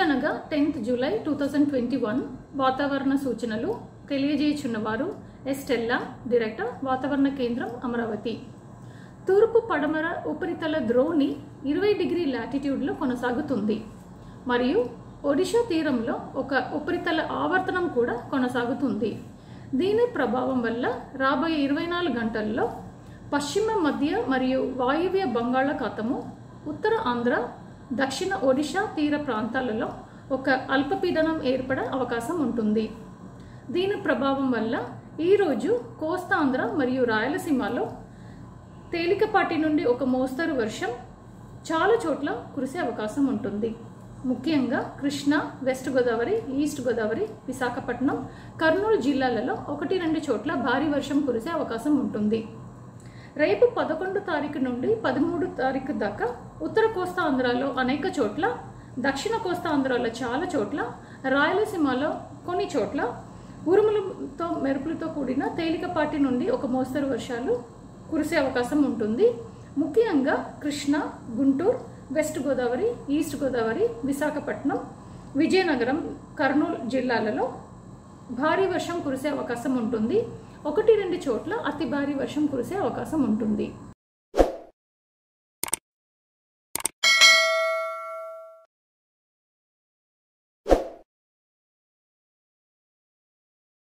ఈరోజనగా 10th July 2021 వాతావరణ సూచనలు తెలియజేయుచున్నవారు Estella, director, వాతావరణ కేంద్రం, అమరావతి. తూర్పు పడమర ఉపరితల ద్రోణి 20 డిగ్రీ లాటిట్యూడ్లో కొనసాగుతుంది మరియు ఒడిషా తీరంలో ఒక ఉపరితల ఆవర్తనం కూడా కొనసాగుతుంది. దీని ప్రభావం వల్ల రాబోయే 24 గంటల్లో పశ్చిమ మధ్య మరియు వాయువ్య బంగాళాఖాతము, ఉత్తర ఆంధ్ర, దక్షిణ ఒడిషా తీర ప్రాంతాలలో ఒక అల్పపీడనం ఏర్పడే అవకాశం ఉంటుంది. దీని ప్రభావం వల్ల ఈరోజు కోస్తాంధ్ర మరియు రాయలసీమలో తేలికపాటి నుండి ఒక మోస్తరు వర్షం చాలా చోట్ల కురిసే అవకాశం ఉంటుంది. ముఖ్యంగా కృష్ణా, వెస్ట్ గోదావరి, ఈస్ట్ గోదావరి, విశాఖపట్నం, కర్నూలు జిల్లాలలో 1-2 చోట్ల భారీ వర్షం కురిసే అవకాశం ఉంటుంది. రేపు 11 తారీఖు నుండి 13 తారీఖు దాకా ఉత్తర కోస్తా ఆంధ్రాలో అనేక చోట్ల, దక్షిణ కోస్తా ఆంధ్రాలో చాలా చోట్ల, రాయలసీమలో కొన్ని చోట్ల ఉరుములతో మెరుపులతో కూడిన తేలికపాటి నుండి ఒక మోస్తరు వర్షాలు కురిసే అవకాశం ఉంటుంది. ముఖ్యంగా కృష్ణా, గుంటూరు, వెస్ట్ గోదావరి, ఈస్ట్ గోదావరి, విశాఖపట్నం, విజయనగరం, కర్నూలు జిల్లాలలో భారీ వర్షం కురిసే అవకాశం ఉంటుంది. 1-2 చోట్ల అతి భారీ వర్షం కురిసే అవకాశం ఉంటుంది.